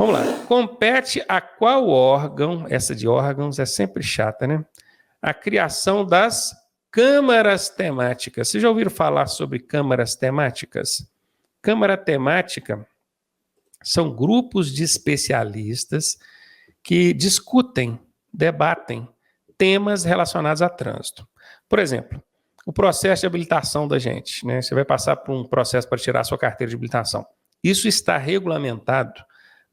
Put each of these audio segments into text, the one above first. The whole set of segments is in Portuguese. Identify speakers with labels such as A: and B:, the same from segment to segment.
A: Vamos lá. Compete a qual órgão, essa de órgãos é sempre chata, né? A criação das câmaras temáticas. Vocês já ouviram falar sobre câmaras temáticas? Câmara temática são grupos de especialistas que discutem, debatem temas relacionados a trânsito. Por exemplo, o processo de habilitação da gente, né? Você vai passar por um processo para tirar a sua carteira de habilitação. Isso está regulamentado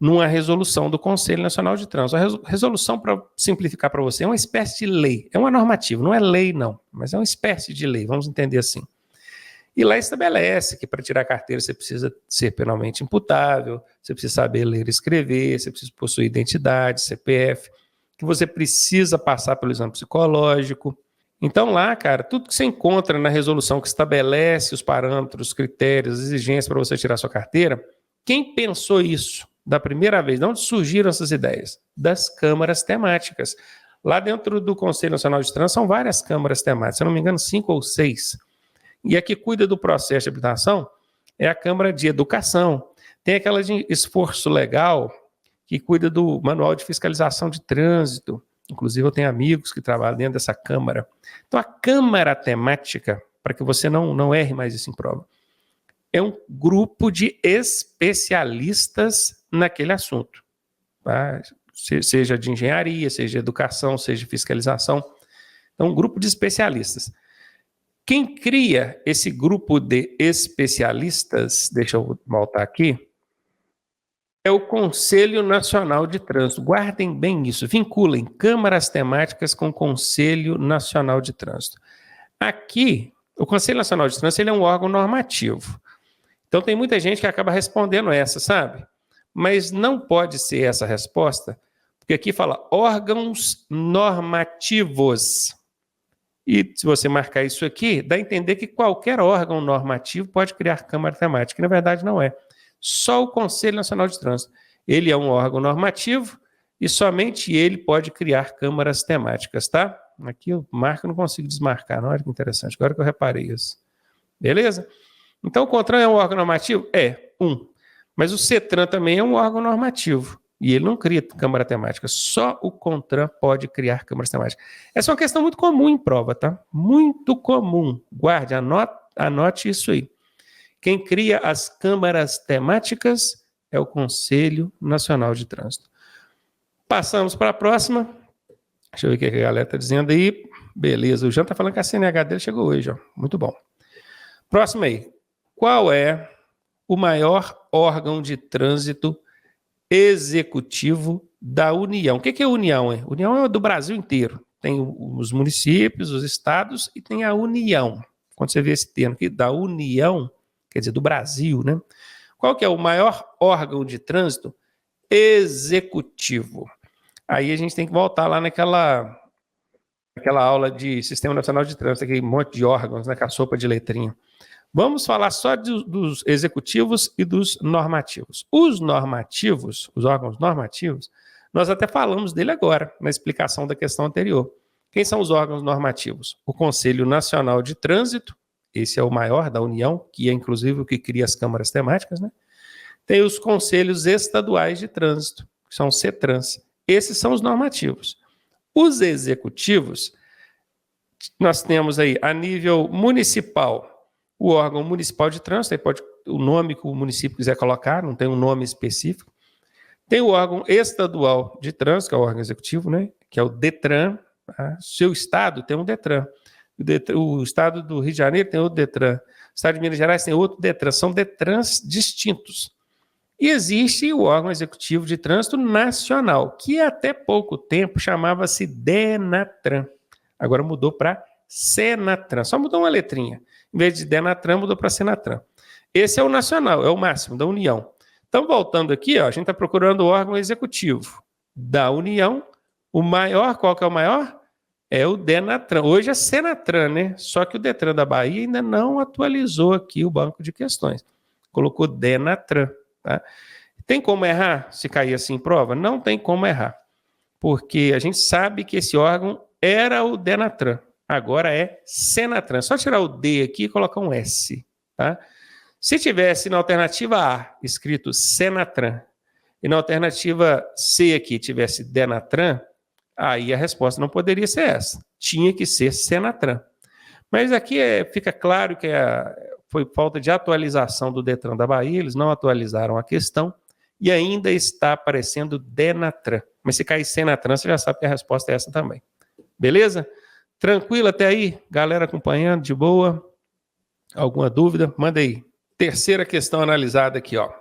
A: numa resolução do Conselho Nacional de Trânsito. A resolução, para simplificar para você, é uma espécie de lei. É uma normativa, não é lei não, mas é uma espécie de lei, vamos entender assim. E lá estabelece que para tirar a carteira você precisa ser penalmente imputável, você precisa saber ler e escrever, você precisa possuir identidade, CPF, que você precisa passar pelo exame psicológico. Então lá, cara, tudo que você encontra na resolução que estabelece os parâmetros, os critérios, as exigências para você tirar sua carteira, quem pensou isso da primeira vez? De onde surgiram essas ideias? Das câmaras temáticas. Lá dentro do Conselho Nacional de Trânsito são várias câmaras temáticas, se eu não me engano 5 ou 6. E a que cuida do processo de habilitação é a Câmara de Educação. Tem aquela de esforço legal que cuida do Manual de Fiscalização de Trânsito. Inclusive eu tenho amigos que trabalham dentro dessa Câmara. Então a Câmara temática, para que você não erre mais isso em prova, é um grupo de especialistas naquele assunto. Tá? Seja de engenharia, seja de educação, seja de fiscalização. Então um grupo de especialistas. Quem cria esse grupo de especialistas, deixa eu voltar aqui, é o Conselho Nacional de Trânsito. Guardem bem isso, vinculem câmaras temáticas com o Conselho Nacional de Trânsito. Aqui, o Conselho Nacional de Trânsito ele é um órgão normativo. Então tem muita gente que acaba respondendo essa, sabe? Mas não pode ser essa a resposta, porque aqui fala órgãos normativos. E se você marcar isso aqui, dá a entender que qualquer órgão normativo pode criar câmara temática. E, na verdade, não é. Só o Conselho Nacional de Trânsito. Ele é um órgão normativo e somente ele pode criar câmaras temáticas, tá? Aqui eu marco, não consigo desmarcar. Não, olha que interessante. Agora que eu reparei isso. Beleza? Então, o CONTRAN é um órgão normativo? É, Mas o CETRAN também é um órgão normativo. E ele não cria câmara temática. Só o CONTRAN pode criar câmaras temáticas. Essa é uma questão muito comum em prova, tá? Muito comum. Guarde, anote isso aí. Quem cria as câmaras temáticas é o Conselho Nacional de Trânsito. Passamos para a próxima. Deixa eu ver o que a galera está dizendo aí. Beleza, o Jean está falando que a CNH dele chegou hoje, ó. Muito bom. Próximo aí. Qual é o maior órgão de trânsito executivo da União? O que é a União? União é do Brasil inteiro. Tem os municípios, os estados e tem a União. Quando você vê esse termo aqui, da União, quer dizer, do Brasil, né? Qual que é o maior órgão de trânsito executivo? Aí a gente tem que voltar lá naquela aula de Sistema Nacional de Trânsito, aquele monte de órgãos, né, com a sopa de letrinha. Vamos falar só dos executivos e dos normativos. Os normativos, os órgãos normativos, nós até falamos dele agora, na explicação da questão anterior. Quem são os órgãos normativos? O Conselho Nacional de Trânsito, esse é o maior da União, que é inclusive o que cria as câmaras temáticas, né? Tem os Conselhos Estaduais de Trânsito, que são os CETRANs. Esses são os normativos. Os executivos, nós temos aí a nível municipal, o órgão municipal de trânsito, aí pode o nome que o município quiser colocar, não tem um nome específico. Tem o órgão estadual de trânsito, que é o órgão executivo, né? Que é o DETRAN. Tá? Seu estado tem um DETRAN. O estado do Rio de Janeiro tem outro DETRAN. O estado de Minas Gerais tem outro DETRAN. São DETRANs distintos. E existe o órgão executivo de trânsito nacional, que até pouco tempo chamava-se DENATRAN. Agora mudou para SENATRAN. Só mudou uma letrinha. Em vez de DENATRAN, mudou para SENATRAN. Esse é o nacional, é o máximo da União. Então, voltando aqui, ó, a gente está procurando o órgão executivo da União. O maior, qual que é o maior? É o DENATRAN. Hoje é SENATRAN, né? Só que o DETRAN da Bahia ainda não atualizou aqui o banco de questões. Colocou DENATRAN. Tá? Tem como errar se cair assim em prova? Não tem como errar. Porque a gente sabe que esse órgão era o DENATRAN. Agora é SENATRAN. Só tirar o D aqui e colocar um S. Tá? Se tivesse na alternativa A escrito SENATRAN e na alternativa C aqui tivesse Denatran, aí a resposta não poderia ser essa. Tinha que ser Senatran. Mas aqui fica claro que foi falta de atualização do Detran da Bahia, eles não atualizaram a questão e ainda está aparecendo Denatran. Mas se cair Senatran, você já sabe que a resposta é essa também. Beleza? Tranquilo até aí? Galera acompanhando, de boa? Alguma dúvida? Manda aí. Terceira questão analisada aqui, ó.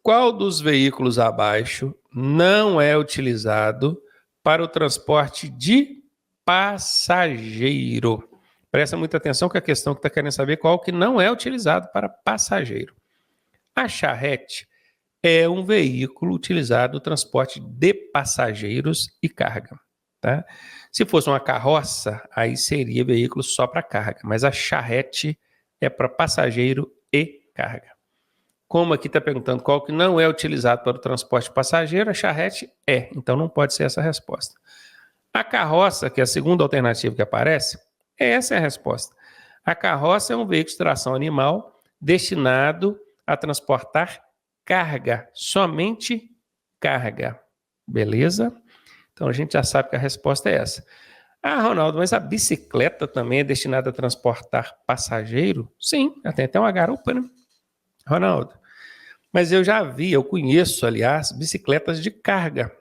A: Qual dos veículos abaixo não é utilizado para o transporte de passageiro? Presta muita atenção que a questão que está querendo saber qual que não é utilizado para passageiro. A charrete é um veículo utilizado no transporte de passageiros e carga. Tá? Se fosse uma carroça, aí seria veículo só para carga, mas a charrete é para passageiro e carga. Como aqui está perguntando qual que não é utilizado para o transporte de passageiro, a charrete é, então não pode ser essa a resposta. A carroça, que é a segunda alternativa que aparece, essa é a resposta. A carroça é um veículo de tração animal destinado a transportar carga, somente carga. Beleza? Então a gente já sabe que a resposta é essa. Ah, Ronaldo, mas a bicicleta também é destinada a transportar passageiro? Sim, tem até uma garupa, né? Ronaldo, mas eu conheço, aliás, bicicletas de carga.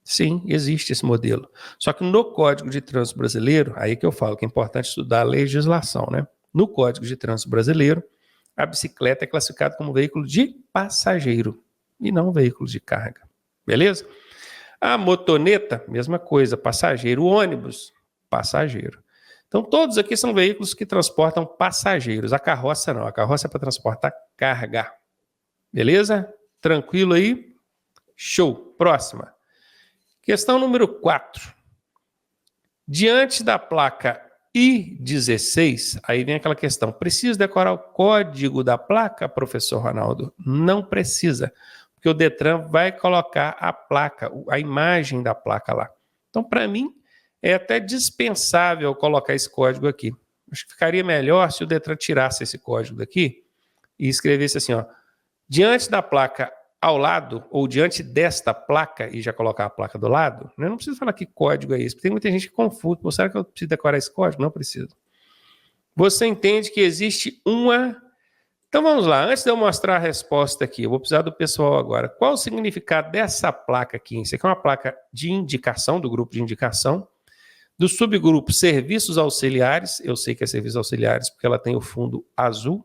A: Sim, existe esse modelo. Só que no Código de Trânsito Brasileiro, aí que eu falo que é importante estudar a legislação, né? No Código de Trânsito Brasileiro, a bicicleta é classificada como veículo de passageiro e não veículo de carga. Beleza? A motoneta, mesma coisa, passageiro. O ônibus, passageiro. Então, todos aqui são veículos que transportam passageiros. A carroça não. A carroça é para transportar carga. Beleza? Tranquilo aí? Show. Próxima. Questão número 4. Diante da placa I16, aí vem aquela questão, precisa decorar o código da placa, professor Ronaldo? Não precisa, porque o Detran vai colocar a placa, a imagem da placa lá. Então, para mim, é até dispensável colocar esse código aqui. Acho que ficaria melhor se o Detran tirasse esse código daqui e escrevesse assim, ó, diante da placa ao lado, ou diante desta placa, e já colocar a placa do lado, eu não preciso falar que código é esse, porque tem muita gente que confunde. Pô, será que eu preciso decorar esse código? Não preciso. Você entende que existe uma... Então vamos lá, antes de eu mostrar a resposta aqui, eu vou precisar do pessoal agora. Qual o significado dessa placa aqui? Isso aqui é uma placa de indicação, do grupo de indicação, do subgrupo Serviços Auxiliares, eu sei que é Serviços Auxiliares porque ela tem o fundo azul,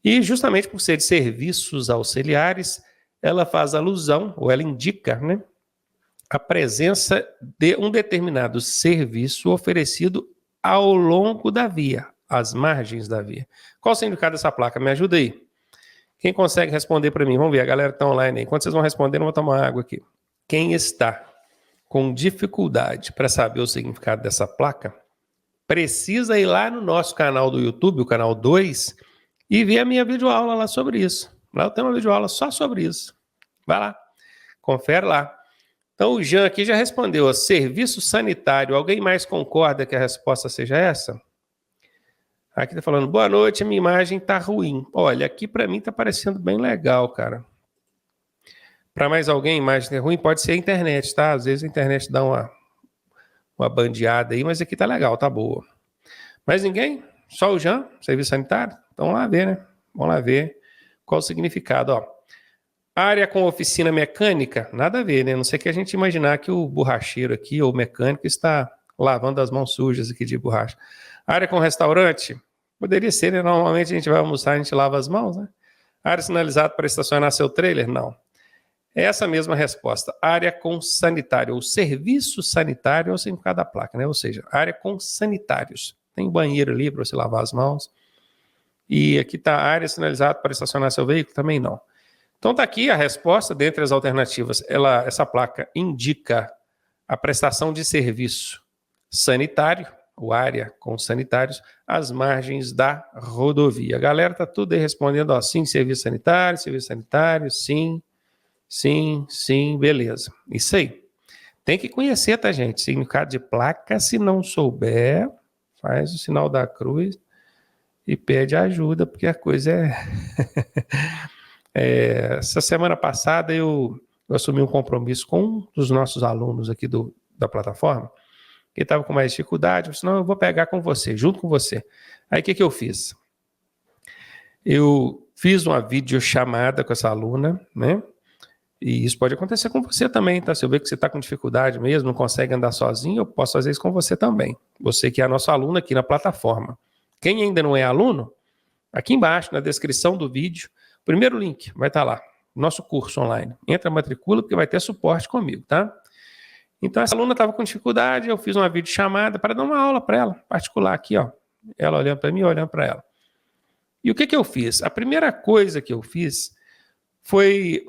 A: e justamente por ser de Serviços Auxiliares, ela faz alusão, ou ela indica, né, a presença de um determinado serviço oferecido ao longo da via, às margens da via. Qual o significado dessa placa? Me ajuda aí. Quem consegue responder para mim? Vamos ver, a galera está online aí. Enquanto vocês vão respondendo, eu vou tomar água aqui. Quem está com dificuldade para saber o significado dessa placa, precisa ir lá no nosso canal do YouTube, o canal 2, e ver a minha videoaula lá sobre isso. Lá eu tenho uma videoaula só sobre isso. Vai lá, confere lá. Então o Jean aqui já respondeu, ó, serviço sanitário. Alguém mais concorda que a resposta seja essa? Aqui tá falando, boa noite, a minha imagem tá ruim. Olha, aqui para mim tá parecendo bem legal, cara. Para mais alguém, imagem ruim, pode ser a internet, tá? Às vezes a internet dá uma bandeada aí, mas aqui tá legal, tá boa. Mais ninguém? Só o Jean, serviço sanitário? Então vamos lá ver, né? Vamos lá ver qual o significado, ó. Área com oficina mecânica, nada a ver, né? Não sei que a gente imaginar que o borracheiro aqui, ou o mecânico, está lavando as mãos sujas aqui de borracha. Área com restaurante, poderia ser, né? Normalmente a gente vai almoçar, a gente lava as mãos, né? Área sinalizada para estacionar seu trailer? Não. É essa mesma resposta. Área com sanitário, ou serviço sanitário, é o significado da placa, né? Ou seja, área com sanitários. Tem banheiro ali para você lavar as mãos. E aqui está a área sinalizada para estacionar seu veículo? Também não. Então está aqui a resposta, dentre as alternativas. Essa placa indica a prestação de serviço sanitário, ou área com sanitários, às margens da rodovia. A galera está tudo aí respondendo, ó, sim, serviço sanitário, sim, sim, sim, beleza. Isso aí. Tem que conhecer, tá, gente? Significado de placa, se não souber, faz o sinal da cruz e pede ajuda, porque a coisa é... Essa semana passada eu assumi um compromisso com um dos nossos alunos aqui da plataforma, que estava com mais dificuldade. Eu disse, não, eu vou pegar com você, junto com você. Aí o que eu fiz? Eu fiz uma videochamada com essa aluna, né? E isso pode acontecer com você também, tá? Se eu ver que você está com dificuldade mesmo, não consegue andar sozinho, eu posso fazer isso com você também. Você que é a nossa aluna aqui na plataforma. Quem ainda não é aluno, aqui embaixo, na descrição do vídeo, primeiro link vai estar lá, nosso curso online. Entra, matricula, porque vai ter suporte comigo, tá? Então, essa aluna estava com dificuldade, eu fiz uma videochamada para dar uma aula para ela, particular aqui, ó. Ela olhando para mim, olhando para ela. E o que eu fiz? A primeira coisa que eu fiz foi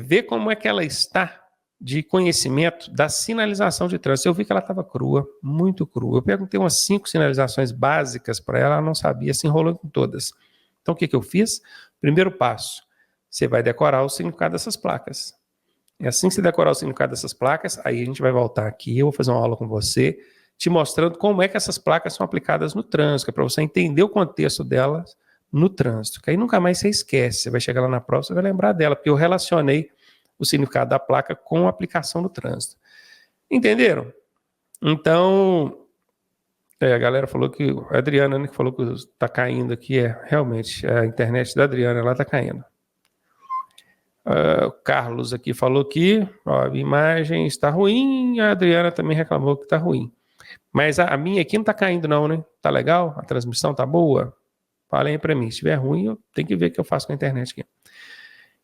A: ver como é que ela está de conhecimento da sinalização de trânsito. Eu vi que ela estava crua, muito crua. Eu perguntei umas 5 sinalizações básicas para ela, ela não sabia, se enrolou com todas. Então, o que eu fiz? Primeiro passo, você vai decorar o significado dessas placas. E assim que você decorar o significado dessas placas, aí a gente vai voltar aqui, eu vou fazer uma aula com você, te mostrando como é que essas placas são aplicadas no trânsito, para você entender o contexto delas no trânsito, que aí nunca mais você esquece, você vai chegar lá na prova, você vai lembrar dela, porque eu relacionei o significado da placa com a aplicação no trânsito. Entenderam? Então, a galera falou que, a Adriana, né, que falou que está caindo aqui, realmente, a internet da Adriana, ela está caindo. O Carlos aqui falou que a imagem está ruim, a Adriana também reclamou que está ruim. Mas a minha aqui não está caindo não, né? Tá legal? A transmissão tá boa? Falem aí para mim. Se estiver ruim, eu tenho que ver o que eu faço com a internet aqui.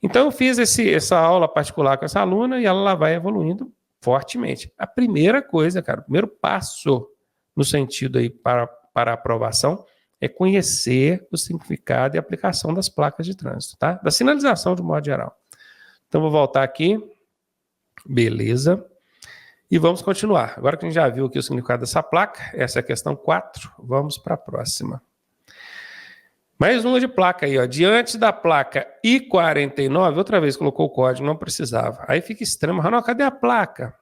A: Então, eu fiz essa aula particular com essa aluna e ela vai evoluindo fortemente. A primeira coisa, cara, o primeiro passo no sentido aí para a aprovação é conhecer o significado e aplicação das placas de trânsito, tá? Da sinalização de modo geral. Então, vou voltar aqui. Beleza. E vamos continuar. Agora que a gente já viu aqui o significado dessa placa, essa é a questão 4, vamos para a próxima. Mais uma de placa aí, ó. Diante da placa I49, outra vez colocou o código, não precisava. Aí fica estranho, mas não, cadê a placa?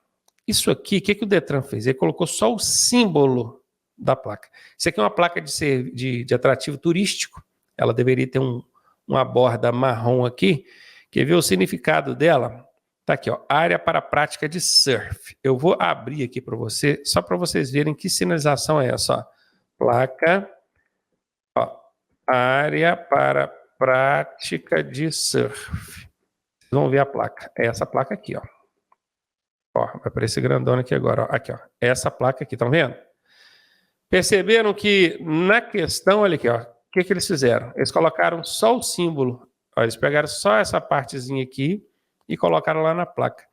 A: Isso aqui, o que o Detran fez? Ele colocou só o símbolo da placa. Isso aqui é uma placa de atrativo turístico. Ela deveria ter uma borda marrom aqui. Quer ver o significado dela? Tá aqui, ó, área para prática de surf. Eu vou abrir aqui para você, só para vocês verem que sinalização é essa, ó. Placa, ó, área para prática de surf. Vocês vão ver a placa. É essa placa aqui, ó. Ó, vai aparecer grandona aqui agora, ó. Aqui, ó. Essa placa aqui, estão vendo? Perceberam que na questão, olha aqui, ó, o que eles fizeram? Eles colocaram só o símbolo. Ó, eles pegaram só essa partezinha aqui e colocaram lá na placa.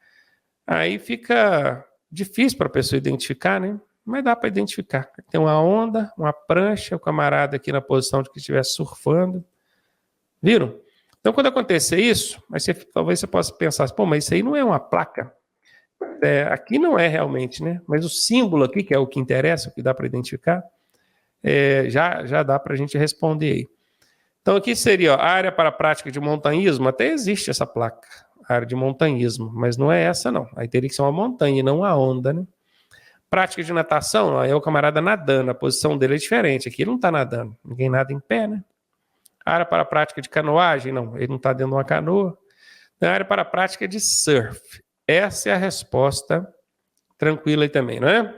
A: Aí fica difícil para a pessoa identificar, né? Mas dá para identificar. Tem uma onda, uma prancha, o camarada aqui na posição de que estiver surfando. Viram? Então, quando acontecer isso, talvez você possa pensar, pô, mas isso aí não é uma placa. Aqui não é realmente, né? Mas o símbolo aqui, que é o que interessa, o que dá para identificar, já dá para a gente responder aí. Então, aqui seria ó, área para a prática de montanhismo, até existe essa placa, área de montanhismo, mas não é essa não. Aí teria que ser uma montanha e não uma onda, né? Prática de natação, ó, é o camarada nadando, a posição dele é diferente. Aqui ele não está nadando, ninguém nada em pé, né? Área para a prática de canoagem, não, ele não está dentro de uma canoa. Na área para a prática de surf. Essa é a resposta tranquila aí também, não é?